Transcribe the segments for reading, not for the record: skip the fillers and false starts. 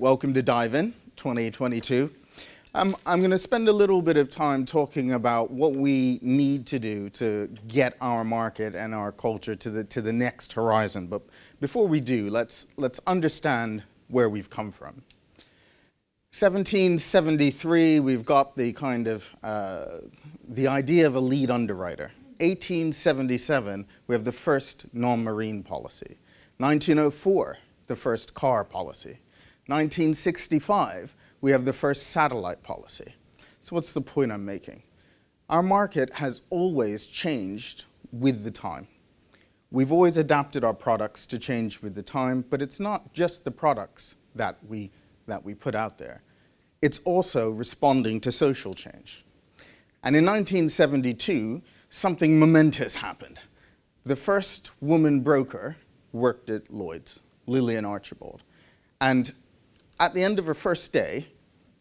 welcome to Dive In 2022. I'm going to spend a little bit of time talking about what we need to do to get our market and our culture to the next horizon. But before we do, let's understand where we've come from. 1773, we've got the kind of the idea of a lead underwriter. 1877, we have the first non-marine policy. 1904, the first car policy. 1965, we have the first satellite policy. So what's the point I'm making? Our market has always changed with the time. We've always adapted our products to change with the time, but it's not just the products that we put out there. It's also responding to social change. And in 1972, something momentous happened. The first woman broker worked at Lloyd's, Lillian Archibald. And at the end of her first day,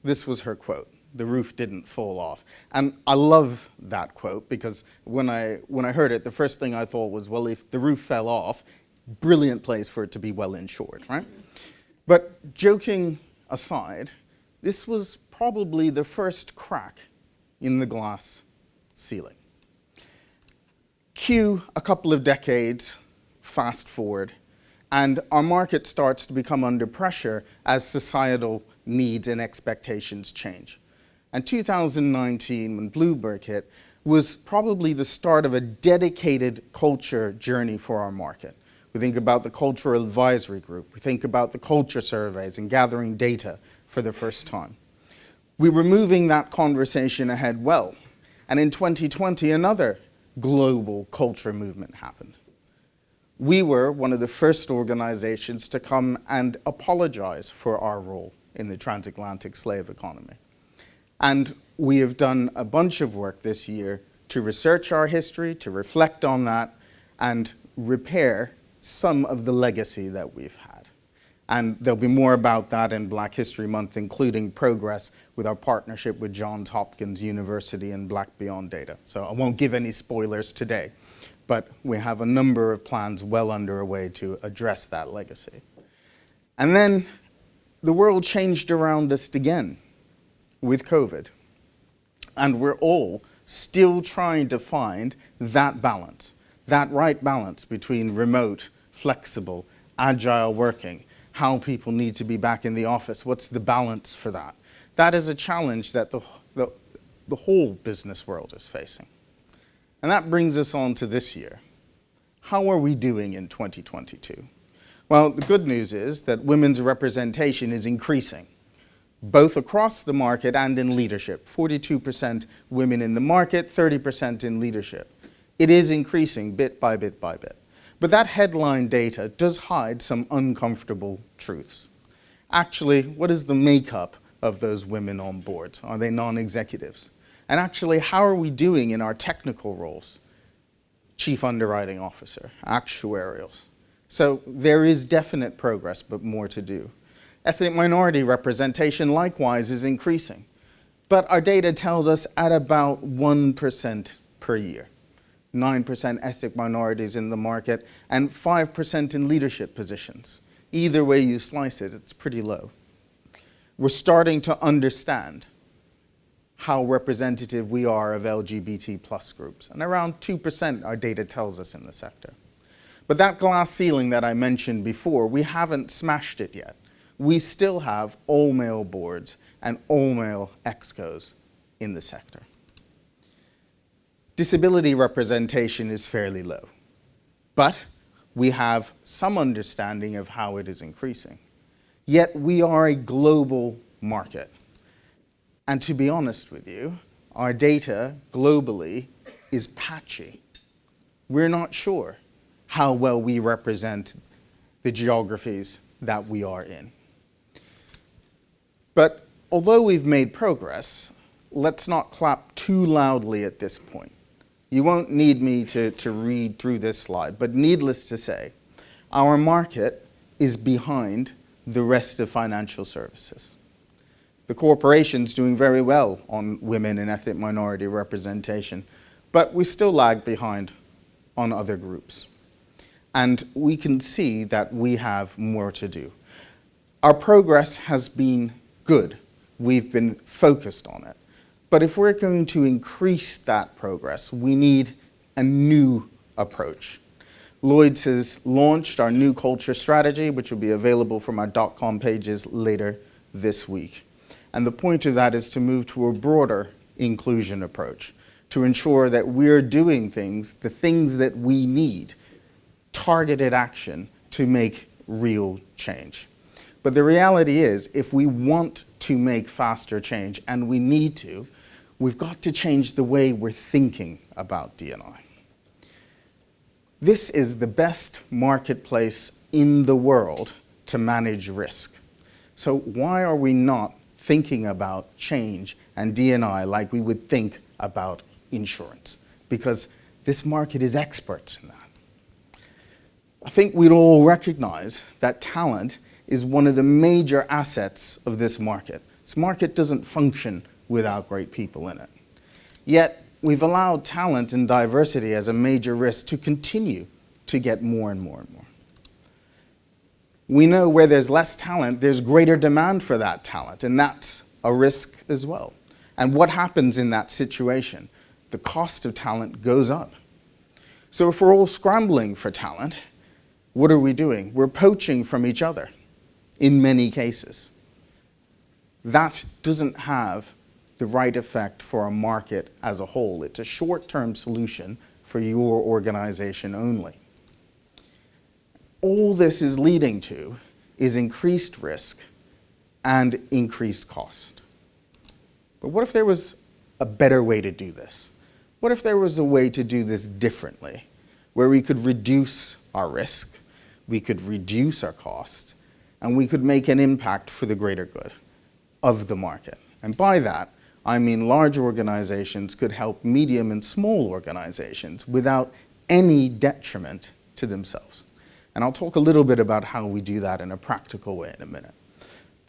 this was her quote: "The roof didn't fall off." And I love that quote because when I heard it, the first thing I thought was, well, if the roof fell off, brilliant place for it to be well insured, right? But joking aside, this was probably the first crack in the glass ceiling. Cue a couple of decades, fast forward, and our market starts to become under pressure as societal needs and expectations change. And 2019, when Bloomberg hit, was probably the start of a dedicated culture journey for our market. We think about the cultural advisory group. We think about the culture surveys and gathering data for the first time. We were moving that conversation ahead well. And in 2020, another global culture movement happened. We were one of the first organizations to come and apologize for our role in the transatlantic slave economy. And we have done a bunch of work this year to research our history, to reflect on that, and repair some of the legacy that we've had. And there'll be more about that in Black History Month, including progress with our partnership with Johns Hopkins University and Black Beyond Data. So I won't give any spoilers today, but we have a number of plans well underway to address that legacy. And then the world changed around us again with COVID. And we're all still trying to find that balance, that right balance between remote, flexible, agile working, how people need to be back in the office. What's the balance for that? That is a challenge that the whole business world is facing. And that brings us on to this year. How are we doing in 2022? Well, the good news is that women's representation is increasing, both across the market and in leadership. 42% women in the market, 30% in leadership. It is increasing bit by bit by bit. But that headline data does hide some uncomfortable truths. Actually, what is the makeup of those women on boards? Are they non-executives? And actually, how are we doing in our technical roles? Chief Underwriting Officer, actuarials. So there is definite progress, but more to do. Ethnic minority representation, likewise, is increasing. But our data tells us at about 1% per year. 9% ethnic minorities in the market, and 5% in leadership positions. Either way you slice it, it's pretty low. We're starting to understand how representative we are of LGBT plus groups, and around 2% our data tells us in the sector. But that glass ceiling that I mentioned before, we haven't smashed it yet. We still have all-male boards and all-male excos in the sector. Disability representation is fairly low, but we have some understanding of how it is increasing. Yet we are a global market. And to be honest with you, our data globally is patchy. We're not sure how well we represent the geographies that we are in. But although we've made progress, let's not clap too loudly at this point. You won't need me to read through this slide, but needless to say, our market is behind the rest of financial services. The corporation's doing very well on women and ethnic minority representation, but we still lag behind on other groups. And we can see that we have more to do. Our progress has been good. We've been focused on it. But if we're going to increase that progress, we need a new approach. Lloyd's has launched our new culture strategy, which will be available from our .com pages later this week. And the point of that is to move to a broader inclusion approach, to ensure that we're doing things, the things that we need, targeted action to make real change. But the reality is, if we want to make faster change, and we need to, we've got to change the way we're thinking about D&I. This is the best marketplace in the world to manage risk. So why are we not thinking about change and D&I like we would think about insurance? Because this market is experts in that. I think we'd all recognize that talent is one of the major assets of this market. This market doesn't function without great people in it. Yet, we've allowed talent and diversity as a major risk to continue to get more and more and more. We know where there's less talent, there's greater demand for that talent, and that's a risk as well. And what happens in that situation? The cost of talent goes up. So if we're all scrambling for talent, what are we doing? We're poaching from each other in many cases. That doesn't have the right effect for a market as a whole. It's a short-term solution for your organization only. All this is leading to is increased risk and increased cost. But what if there was a better way to do this? What if there was a way to do this differently, where we could reduce our risk, we could reduce our cost, and we could make an impact for the greater good of the market? And by that, I mean large organizations could help medium and small organizations without any detriment to themselves. And I'll talk a little bit about how we do that in a practical way in a minute.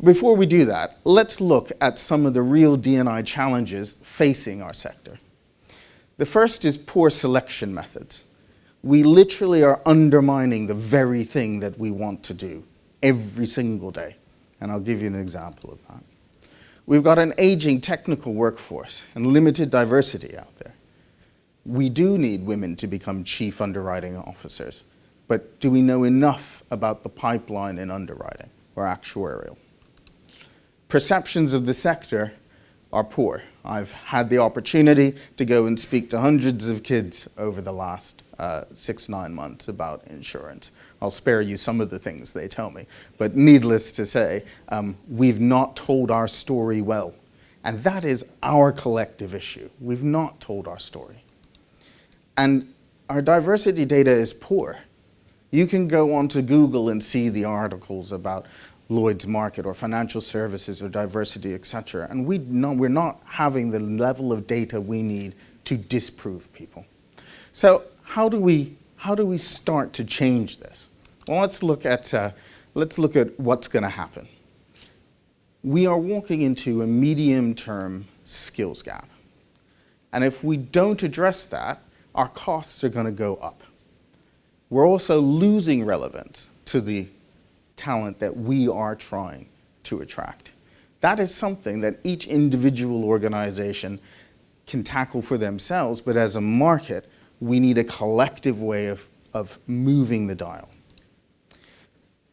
Before we do that, let's look at some of the real D&I challenges facing our sector. The first is poor selection methods. We literally are undermining the very thing that we want to do every single day. And I'll give you an example of that. We've got an aging technical workforce and limited diversity out there. We do need women to become chief underwriting officers, but do we know enough about the pipeline in underwriting or actuarial? Perceptions of the sector are poor. I've had the opportunity to go and speak to hundreds of kids over the last 6-9 months about insurance. I'll spare you some of the things they tell me, but needless to say, we've not told our story well. And that is our collective issue. We've not told our story. And our diversity data is poor. You can go onto Google and see the articles about Lloyd's market or financial services or diversity, etc. And we're not having the level of data we need to disprove people. So how do we start to change this? Well, let's look at what's going to happen. We are walking into a medium-term skills gap. And if we don't address that, our costs are going to go up. We're also losing relevance to the talent that we are trying to attract. That is something that each individual organization can tackle for themselves, but as a market, we need a collective way of moving the dial.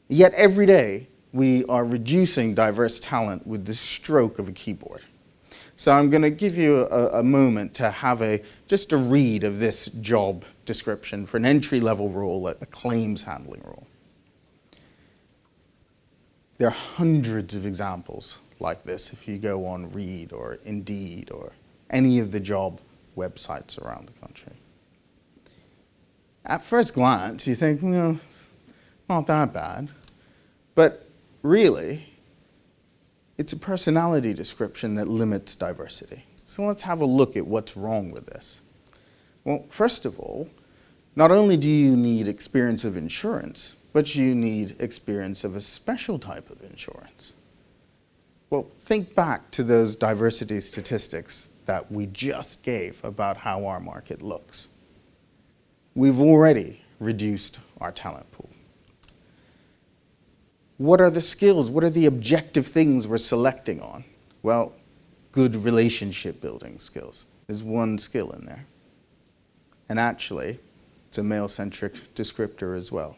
Yet every day, we are reducing diverse talent with the stroke of a keyboard. So I'm going to give you a moment to have just a read of this job description for an entry-level role, a claims handling role. There are hundreds of examples like this if you go on Reed or Indeed or any of the job websites around the country. At first glance, you think, well, not that bad. But really, it's a personality description that limits diversity. So let's have a look at what's wrong with this. Well, first of all, not only do you need experience of insurance, but you need experience of a special type of insurance. Well, think back to those diversity statistics that we just gave about how our market looks. We've already reduced our talent pool. What are the skills? What are the objective things we're selecting on? Well, good relationship building skills. There's one skill in there. And actually, it's a male-centric descriptor as well.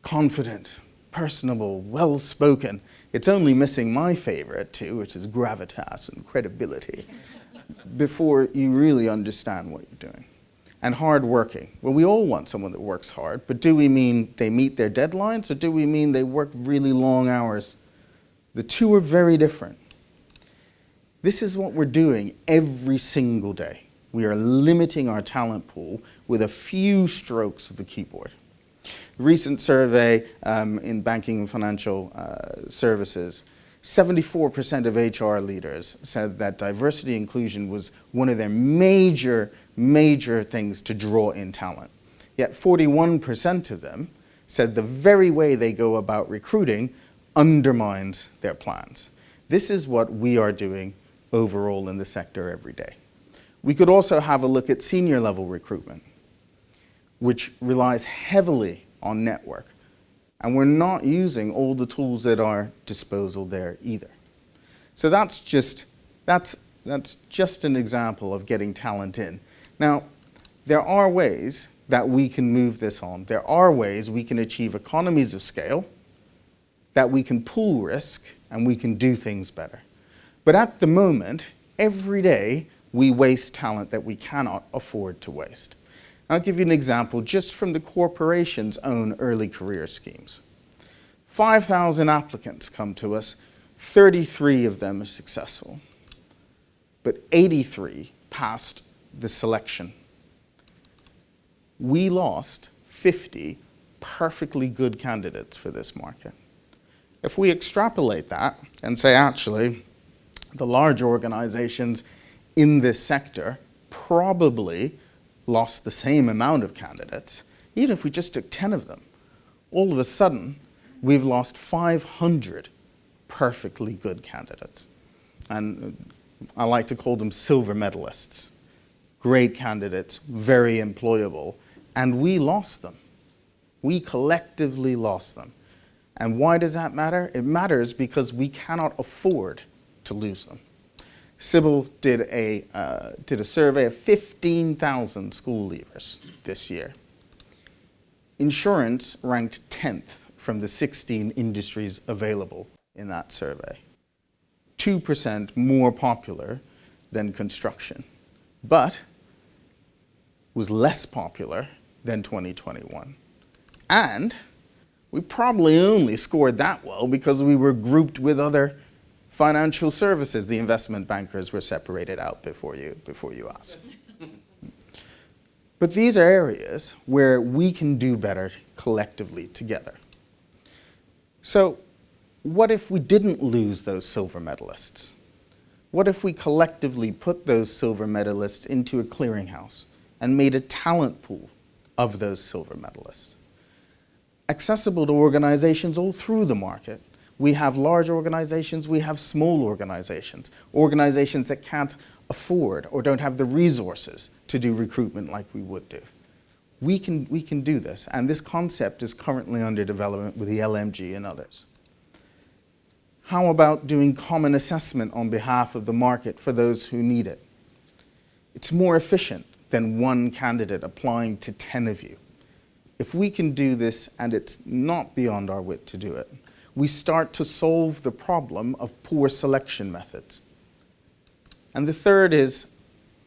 Confident, personable, well-spoken. It's only missing my favorite too, which is gravitas and credibility, before you really understand what you're doing. And hardworking. Well, we all want someone that works hard, but do we mean they meet their deadlines, or do we mean they work really long hours? The two are very different. This is what we're doing every single day. We are limiting our talent pool with a few strokes of the keyboard. A recent survey in banking and financial services, 74% of HR leaders said that diversity and inclusion was one of their major things to draw in talent. Yet 41% of them said the very way they go about recruiting undermines their plans. This is what we are doing overall in the sector every day. We could also have a look at senior level recruitment, which relies heavily on network. And we're not using all the tools at our disposal there either. So that's just an example of getting talent in. Now, there are ways that we can move this on. There are ways we can achieve economies of scale, that we can pool risk, and we can do things better. But at the moment, every day, we waste talent that we cannot afford to waste. I'll give you an example just from the corporation's own early career schemes. 5,000 applicants come to us, 33 of them are successful, but 83 passed the selection. We lost 50 perfectly good candidates for this market. If we extrapolate that and say, actually, the large organizations in this sector probably lost the same amount of candidates, even if we just took 10 of them, all of a sudden, we've lost 500 perfectly good candidates. And I like to call them silver medalists. Great candidates, very employable, and we lost them. We collectively lost them. And why does that matter? It matters because we cannot afford to lose them. Sybil did a survey of 15,000 school leavers this year. Insurance ranked 10th from the 16 industries available in that survey. 2% more popular than construction, but was less popular than 2021. And we probably only scored that well because we were grouped with other financial services. The investment bankers were separated out before you asked. But these are areas where we can do better collectively together. So what if we didn't lose those silver medalists? What if we collectively put those silver medalists into a clearinghouse and made a talent pool of those silver medalists? Accessible to organizations all through the market. We have large organizations, we have small organizations that can't afford or don't have the resources to do recruitment like we would do. We can do this, and this concept is currently under development with the LMG and others. How about doing common assessment on behalf of the market for those who need it? It's more efficient than one candidate applying to 10 of you. If we can do this, and it's not beyond our wit to do it, we start to solve the problem of poor selection methods. And the third is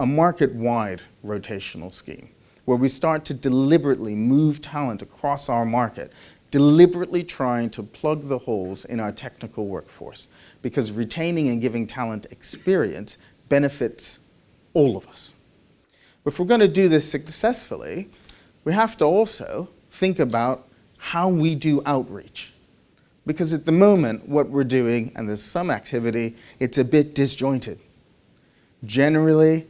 a market-wide rotational scheme, where we start to deliberately move talent across our market, deliberately trying to plug the holes in our technical workforce, because retaining and giving talent experience benefits all of us. But if we're going to do this successfully, we have to also think about how we do outreach. Because at the moment, what we're doing, and there's some activity, it's a bit disjointed. Generally,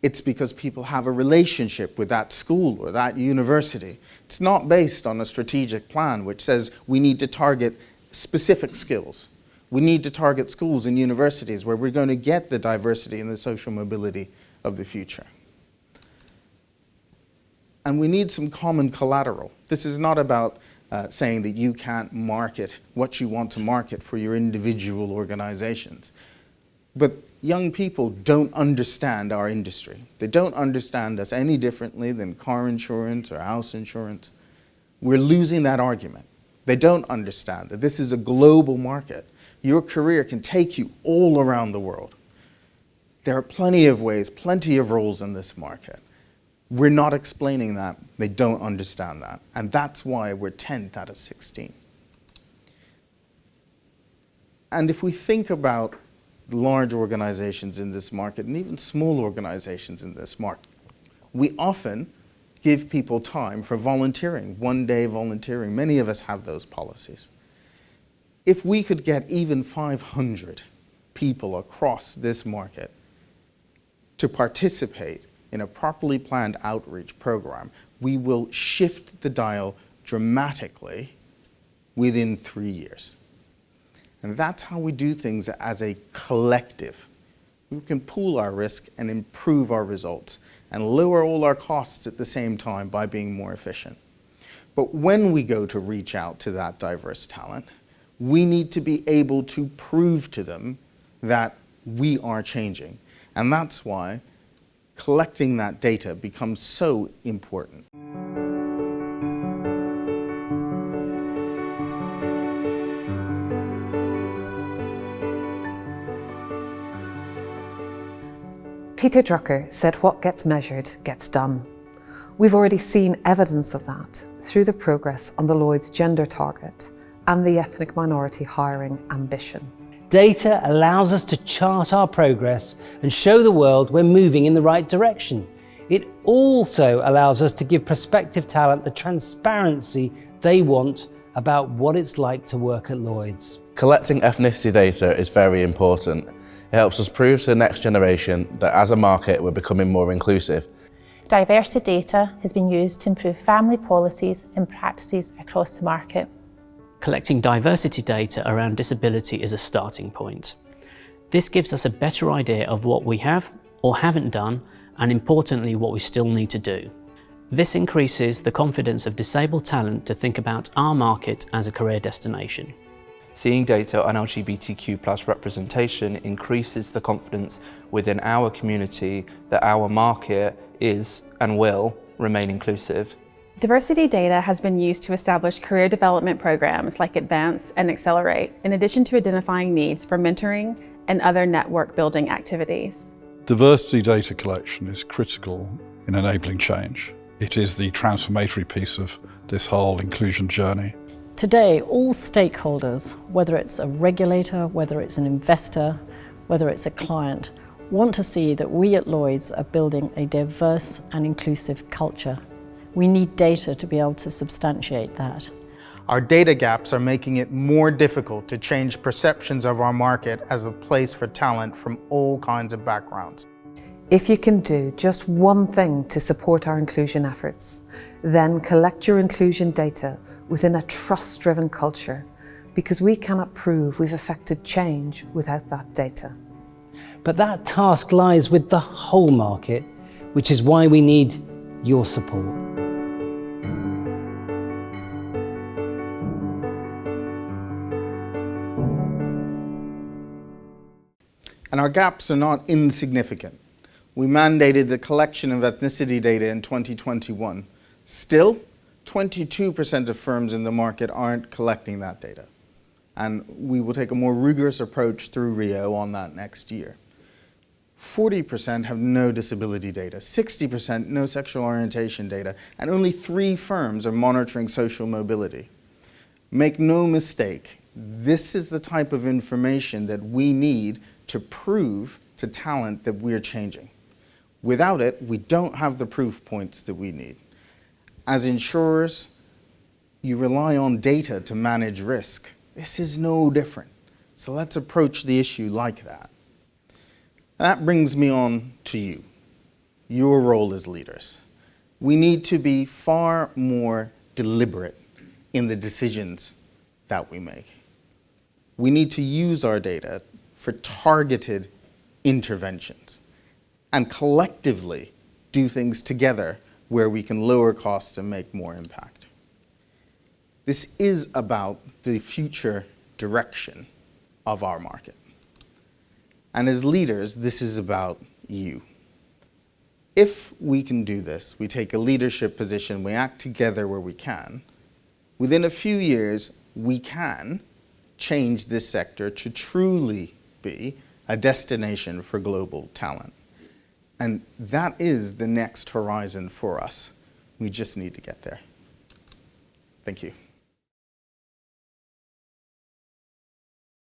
it's because people have a relationship with that school or that university. It's not based on a strategic plan which says we need to target specific skills. We need to target schools and universities where we're going to get the diversity and the social mobility of the future. And we need some common collateral. This is not about saying that you can't market what you want to market for your individual organizations. But young people don't understand our industry. They don't understand us any differently than car insurance or house insurance. We're losing that argument. They don't understand that this is a global market. Your career can take you all around the world. There are plenty of ways, plenty of roles in this market. We're not explaining that. They don't understand that. And that's why we're 10th out of 16. And if we think about large organizations in this market and even small organizations in this market, we often give people time for volunteering, one-day volunteering. Many of us have those policies. If we could get even 500 people across this market to participate in a properly planned outreach program, we will shift the dial dramatically within 3 years. And that's how we do things as a collective. We can pool our risk and improve our results and lower all our costs at the same time by being more efficient. But when we go to reach out to that diverse talent, we need to be able to prove to them that we are changing. And that's why collecting that data becomes so important. Peter Drucker said what gets measured gets done. We've already seen evidence of that through the progress on the Lloyd's gender target and the ethnic minority hiring ambition. Data allows us to chart our progress and show the world we're moving in the right direction. It also allows us to give prospective talent the transparency they want about what it's like to work at Lloyd's. Collecting ethnicity data is very important. It helps us prove to the next generation that as a market we're becoming more inclusive. Diversity data has been used to improve family policies and practices across the market. Collecting diversity data around disability is a starting point. This gives us a better idea of what we have or haven't done, and importantly, what we still need to do. This increases the confidence of disabled talent to think about our market as a career destination. Seeing data on LGBTQ+ representation increases the confidence within our community that our market is and will remain inclusive. Diversity data has been used to establish career development programs like Advance and Accelerate, in addition to identifying needs for mentoring and other network building activities. Diversity data collection is critical in enabling change. It is the transformatory piece of this whole inclusion journey. Today, all stakeholders, whether it's a regulator, whether it's an investor, whether it's a client, want to see that we at Lloyd's are building a diverse and inclusive culture. We need data to be able to substantiate that. Our data gaps are making it more difficult to change perceptions of our market as a place for talent from all kinds of backgrounds. If you can do just one thing to support our inclusion efforts, then collect your inclusion data within a trust-driven culture, because we cannot prove we've affected change without that data. But that task lies with the whole market, which is why we need your support. And our gaps are not insignificant. We mandated the collection of ethnicity data in 2021. Still, 22% of firms in the market aren't collecting that data. And we will take a more rigorous approach through Rio on that next year. 40% have no disability data, 60% no sexual orientation data, and only 3 firms are monitoring social mobility. Make no mistake, this is the type of information that we need to prove to talent that we're changing. Without it, we don't have the proof points that we need. As insurers, you rely on data to manage risk. This is no different. So let's approach the issue like that. That brings me on to you, your role as leaders. We need to be far more deliberate in the decisions that we make. We need to use our data for targeted interventions and collectively do things together where we can lower costs and make more impact. This is about the future direction of our market. And as leaders, this is about you. If we can do this, we take a leadership position, we act together where we can, within a few years, we can change this sector to truly be a destination for global talent. And that is the next horizon for us. We just need to get there. Thank you.